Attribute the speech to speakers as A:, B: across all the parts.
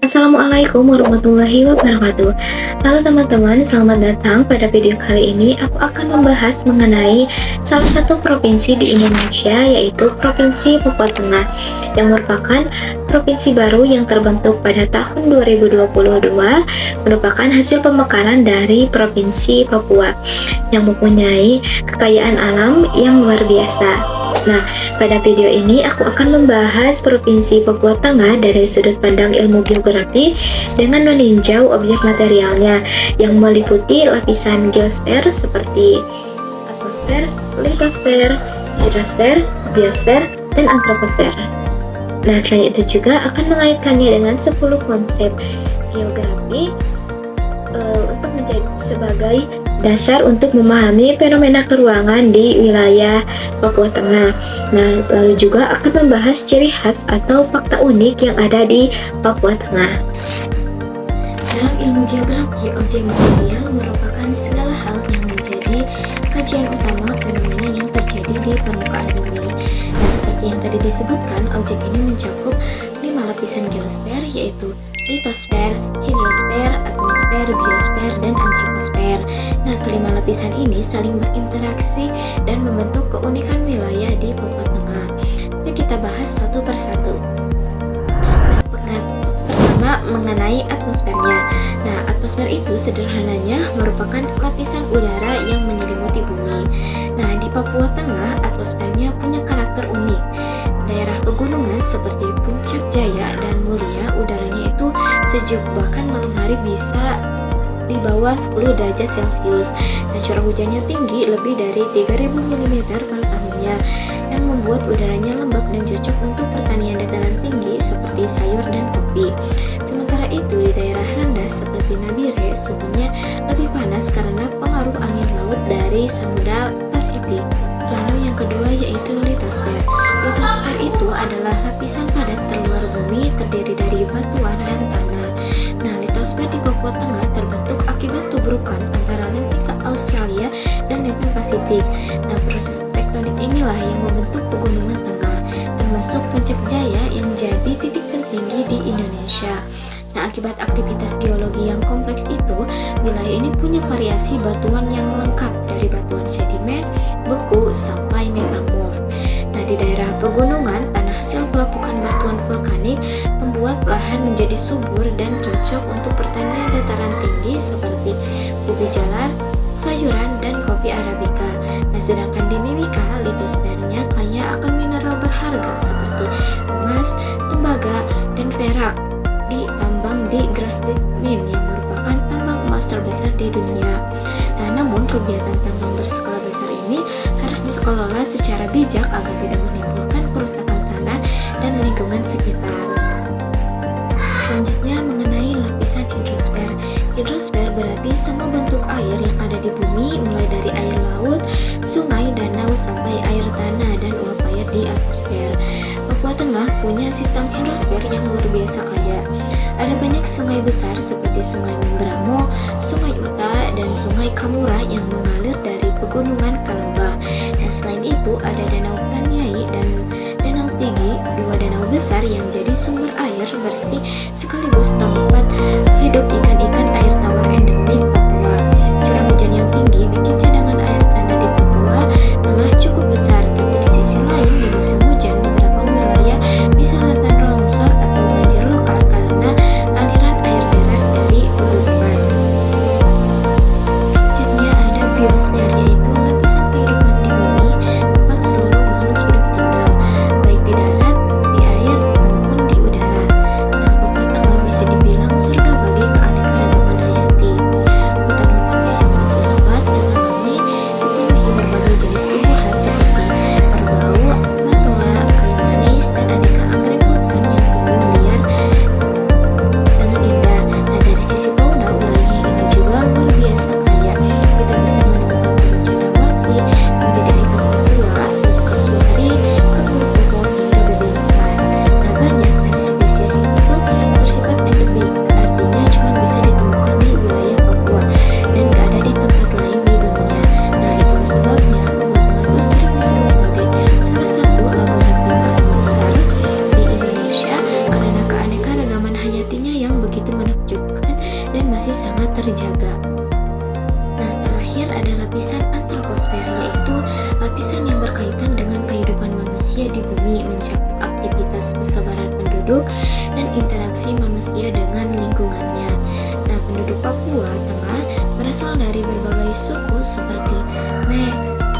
A: Assalamualaikum warahmatullahi wabarakatuh. Halo teman-teman, selamat datang pada video kali ini. Aku akan membahas mengenai salah satu provinsi di Indonesia, yaitu Provinsi Papua Tengah, yang merupakan provinsi baru yang terbentuk pada tahun 2022, merupakan hasil pemekaran dari Provinsi Papua yang mempunyai kekayaan alam yang luar biasa. Nah, pada video ini aku akan membahas Provinsi Papua Tengah dari sudut pandang ilmu geografi dengan meninjau objek materialnya yang meliputi lapisan geosfer seperti atmosfer, litosfer, hidrosfer, biosfer, dan antroposfer. Nah, selain itu juga akan mengaitkannya dengan 10 konsep geografi untuk menjadi sebagai dasar untuk memahami fenomena keruangan di wilayah Papua Tengah. Nah, lalu juga akan membahas ciri khas atau fakta unik yang ada di Papua Tengah. Dalam ilmu geografi, objek material merupakan segala hal yang menjadi kajian utama fenomena yang terjadi di permukaan bumi. Nah, seperti yang tadi disebutkan, objek ini mencakup 5 lapisan geosfer, yaitu litosfer, hidrosfer, atmosfer, biosfer, dan antroposfer. Nah, kelima lapisan ini saling berinteraksi dan membentuk keunikan wilayah di Papua Tengah. Yuk kita bahas satu persatu. Pertama, mengenai atmosfernya. Nah, atmosfer itu sederhananya merupakan lapisan udara yang menyelimuti bumi. Nah, di Papua Tengah, atmosfernya punya karakter unik. Daerah pegunungan seperti Puncak Jaya dan Mulia, udaranya itu sejuk, bahkan malam hari bisa di bawah 10 derajat Celcius. Dan curah hujannya tinggi, lebih dari 3000 mm per tahunnya, yang membuat udaranya lembab dan cocok untuk pertanian dataran tinggi seperti sayur dan kopi. Sementara itu, di daerah rendah seperti Nabire, suhunya lebih panas karena pengaruh angin laut dari Samudra Pasifik. Lalu yang kedua yaitu litosfer. Litosfer itu adalah lapisan padat terluar bumi terdiri dari batuan dan tanah. Nah, litosfer di Papua Tengah terbentuk akibat tubrukan antara lempeng Australia dan lempeng Pasifik. Nah, proses tektonik inilah yang membentuk pegunungan tengah, termasuk Puncak Jaya yang jadi titik tertinggi di Indonesia. Nah, akibat aktivitas geologi yang kompleks itu, wilayah ini punya variasi batuan yang lengkap dari batuan sedimen, beku, sampai metamorf. Nah, di daerah pegunungan, tanah hasil pelapukan batuan vulkanik membuat lahan menjadi subur dan cocok untuk pertanian dataran tinggi seperti ubi jalar, sayuran, dan kopi arabica. Nah, sedangkan di Mimika, litosfernya kaya akan mineral berharga seperti emas, tembaga, dan perak. Ditambang di Grassberg Mine yang merupakan tambang emas terbesar di dunia. Nah, namun kegiatan tambang berskala besar ini harus dikelola secara bijak agar tidak menimbulkan kerusakan tanah dan lingkungan sekitar. Selanjutnya mengenai lapisan hidrosfer. Hidrosfer berarti semua bentuk air yang ada di bumi, mulai dari air laut, sungai, danau, sampai air tanah dan uap air di atmosfer. Papua Tengah punya sistem hidrosfer yang luar biasa kaya. Ada banyak sungai besar seperti Sungai Membramo, Sungai Uta, dan Sungai Kamura yang mengalir dari pegunungan ke lembah. Dan selain itu ada Danau Paniai dan Danau Tigi, dua danau besar yang jadi sumber air bersih sekaligus tempat hidup ikan-ikan air tawar endemik Papua. Curah hujan yang tinggi bikin cadangan air tanah di Papua Tengah cukup besar, tapi di sisi lain di musim hujan beberapa wilayah bisa rentan longsor atau banjir lokal karena aliran air deras dari pegunungan. Selanjutnya ada biosfer, yaitu lapisan kehidupan di bumi tempat seluruh makhluk hidup tinggal, baik di darat, di air, maupun di udara. Nah, Papua Tengah bisa dibilang surga bagi keanekaragaman terjaga. Nah, terakhir ada lapisan antroposfer, yaitu lapisan yang berkaitan dengan kehidupan manusia di bumi, mencakup aktivitas persebaran penduduk dan interaksi manusia dengan lingkungannya. Nah, penduduk Papua Tengah berasal dari berbagai suku seperti Me,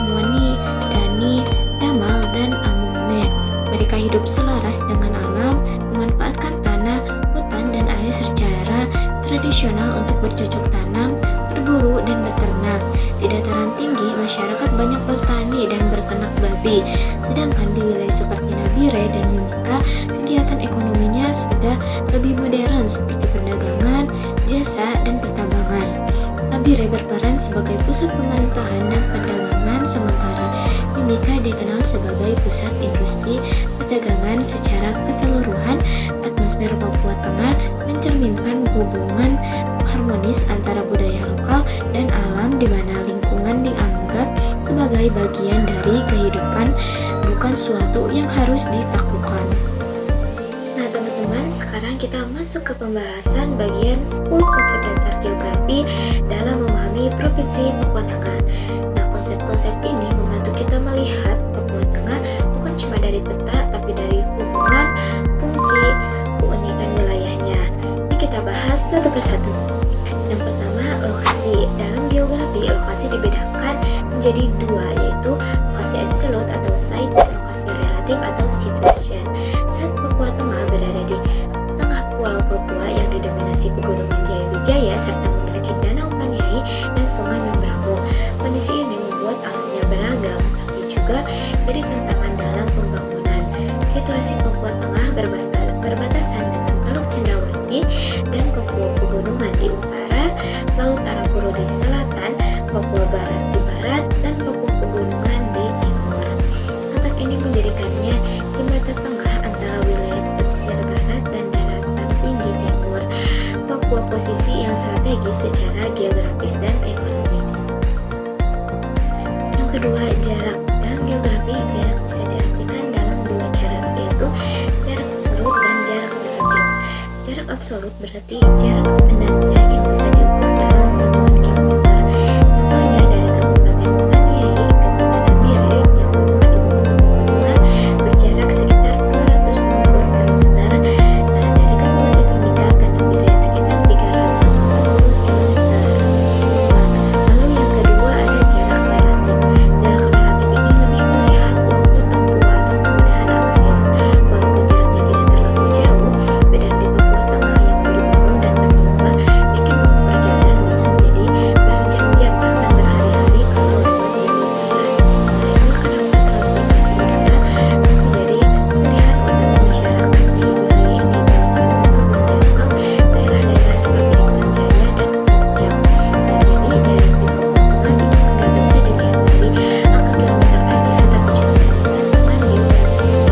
A: Muani, Dani, Damal, dan Amume. Mereka hidup selaras dengan alam, memanfaatkan tanah, hutan, dan air secara tradisional untuk bercocok tanam, berburu, dan beternak. Di dataran tinggi, masyarakat banyak bertani dan berternak babi, sedangkan di wilayah seperti Nabire dan Mimika, kegiatan ekonominya sudah lebih modern seperti perdagangan, jasa, dan pertambangan. Nabire berperan sebagai pusat pemerintahan dan perdagangan, sementara Mimika dikenal sebagai pusat industri perdagangan. Secara keseluruhan, atmosfer Papua Tengah mencerminkan hubungan harmonis antara budaya lokal dan alam, di mana lingkungan dianggap sebagai bagian dari kehidupan, bukan suatu yang harus ditaklukkan. Nah teman-teman, sekarang kita masuk ke pembahasan bagian 10 konsep dasar geografi dalam memahami Provinsi Papua Tengah. Nah, konsep-konsep ini membantu kita melihat Papua Tengah bukan cuma dari peta, tapi dari hubungan, fungsi, keunikan wilayahnya. Ini kita bahas satu persatu. Yang pertama, lokasi. Dalam geografi, lokasi dibedakan menjadi dua, yaitu lokasi absolut atau site dan lokasi relatif atau situation. Saat Papua Tengah berada di tengah Pulau Papua yang didominasi pegunungan Jaya-Wijaya serta memiliki danau Paniai dan sungai Membramo. Kondisi ini membuat alamnya beragam, tapi juga beri tantangan dalam pembangunan. Situasi Papua Tengah berbatasan dengan Teluk Cendrawasih dan Papua Pegunungan di utara, Laut Arafura di selatan, Papua Barat di barat, dan Papua Pegunungan di timur. Letak ini menjadikannya jembatan tengah antara wilayah pesisir barat dan daratan tinggi timur. Papua posisi yang strategis secara geografis dan ekonomis. Yang kedua, jarak. Dalam geografi, jarak bisa diartikan dalam dua cara, yaitu jarak absolut dan jarak relatif. Jarak absolut berarti jarak sebenarnya yang bisa diukur dalam satuan kilometer. Contohnya dari Kabupaten Paniai ke Kota Nabire yang merupakan ibu kota Papua Tengah berjarak sekitar 260 km. Nah, dari Kabupaten Mimika ke Nabire sekitar 340 km. Nah, lalu yang kedua ada jarak relatif. Jarak relatif ini lebih melihat waktu tempuh atau kemudahan akses. Walaupun jaraknya tidak terlalu jauh, medan di Papua Tengah yang bergunung dan berlembah bikin waktu perjalanan bisa menjadi berjam-jam bahkan berhari-hari kalau lewat jalur darat. Nah, itulah kenapa transportasi udara masih jadi pilihan utama masyarakat di wilayah ini dalam menjangkau daerah-daerah seperti Intan Jaya dan Puncak. Nah, jadi jarak di Papua Tengah nggak bisa dilihat dari angka kilometer aja, tapi juga dari tantangan geografisnya.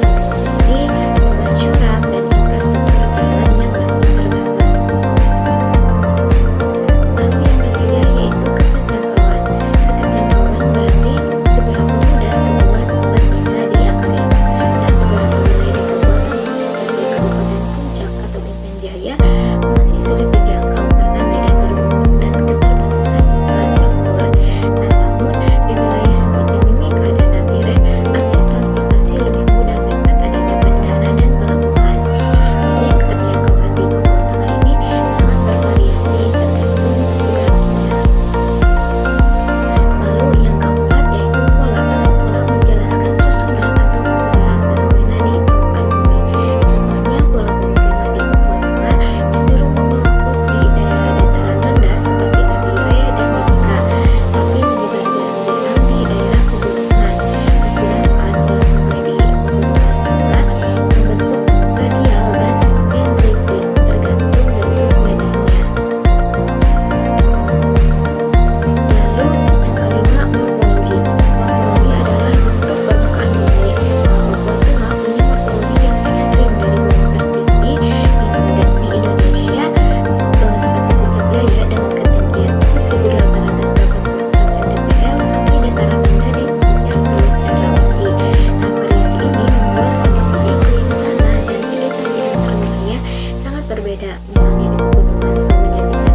A: Seperti ombak curam dan infrastruktur jalan yang masih terbatas. Lalu yang ketiga yaitu keterjangkauan. Keterjangkauan berarti seberapa mudah sebuah tempat bisa diakses. Nah, beberapa wilayah di Papua Tengah seperti Kabupaten Puncak atau Intan Jaya masih sulit dijangkau karena medan bergunung dan keterbatasan infrastruktur. Nah, namun di wilayah seperti Mimika dan Nabire, akses transportasi lebih mudah berkat adanya bandara dan pelabuhan. Jadi keterjangkauan di Papua Tengah ini sangat bervariasi tergantung topografinya. Lalu yang keempat yaitu pola. Pola menjelaskan susunan atau persebaran fenomena di permukaan bumi. Contohnya, pola pemukiman di Papua Tengah cenderung mengelompok di daerah dataran rendah seperti Nabire dan Mimika, tapi menyebar jarang-jarang di daerah pegunungan. Sedangkan pola sungai di Pegunungan Tengah membentuk radial dan dendritik tergantung bentuk medannya. Lalu yang kelima, morfologi. Morfologi adalah bentuk permukaan bumi. Papua Tengah punya morfologi yang ekstrim dari gunung tertinggi di Indonesia seperti Puncak Jaya dengan ketinggian 1.884 mdpl sampai dataran rendah di pesisir Teluk Cendrawasih. Nah, variasi ini membuat kondisi iklim, tanah, dan vegetasi antar wilayah sangat berbeda. Misalnya di pegunungan suhunya bisa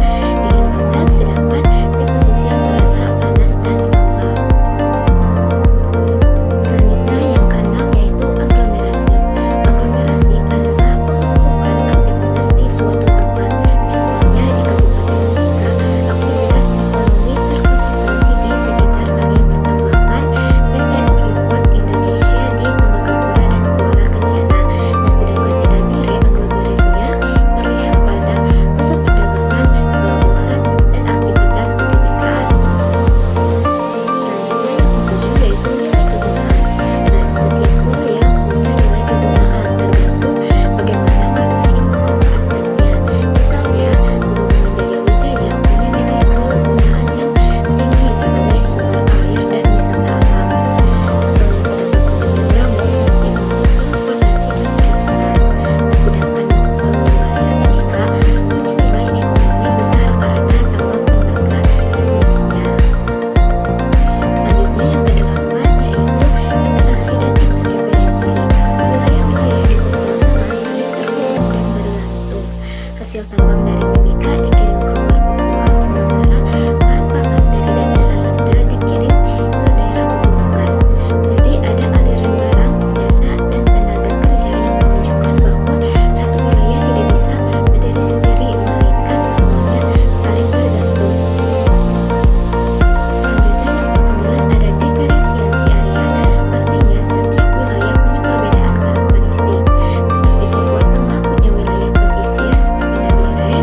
A: hasil tambang dari Mimika dikirim keluar Papua, sementara bahan pangan dari dataran rendah dikirim ke daerah pegunungan. Jadi ada aliran barang, jasa, dan tenaga kerja yang menunjukkan bahwa satu wilayah tidak bisa berdiri sendiri, melainkan semuanya saling bergantung. Selanjutnya yang kesembilan ada diferensiasi area, artinya setiap wilayah punya perbedaan karakteristik. Seperti Papua Tengah punya wilayah pesisir seperti Nabire,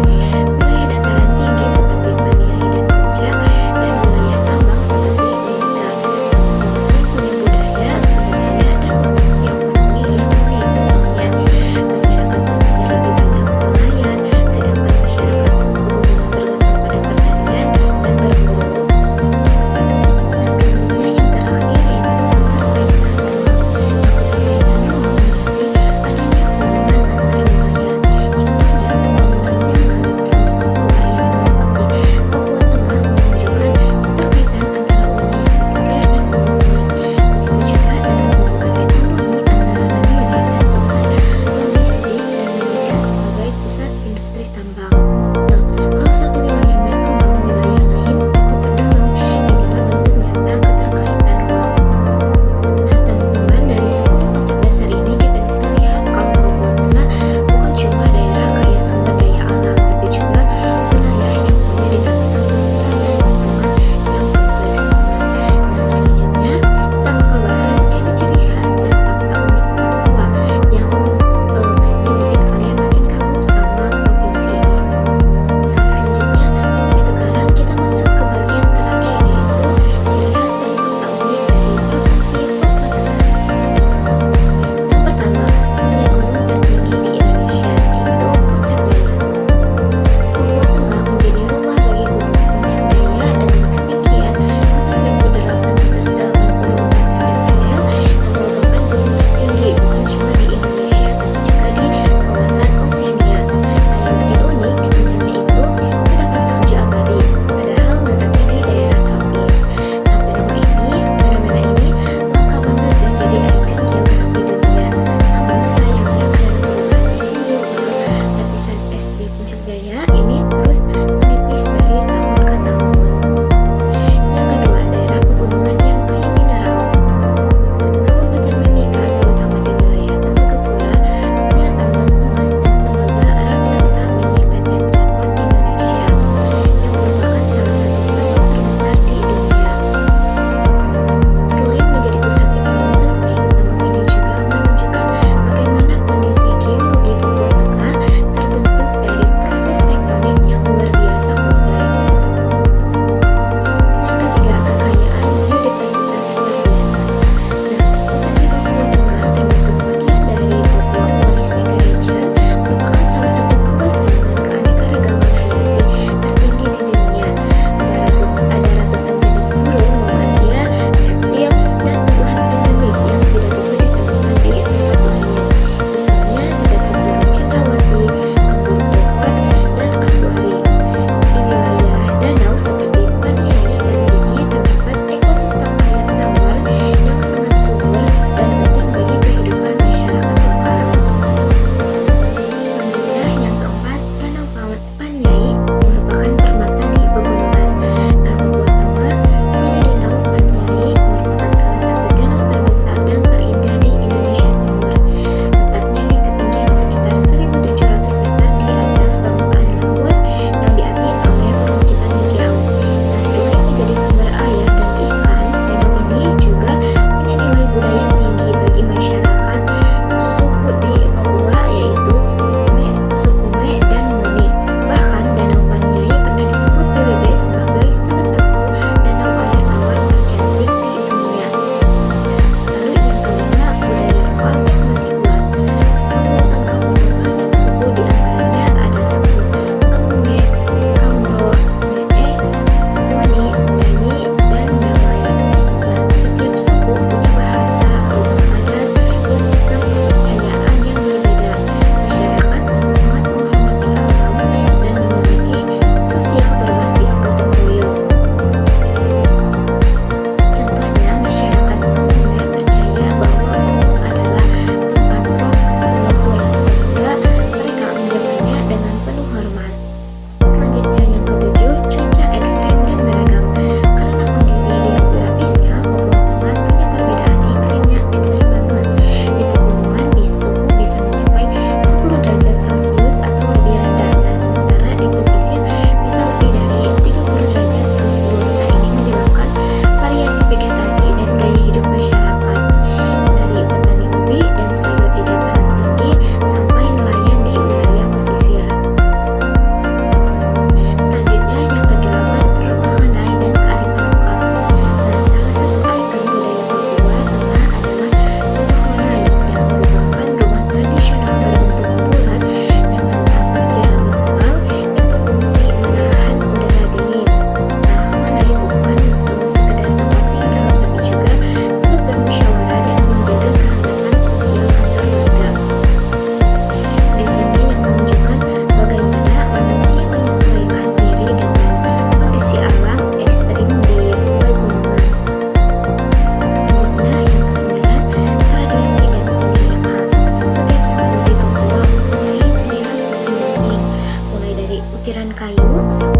A: kayu,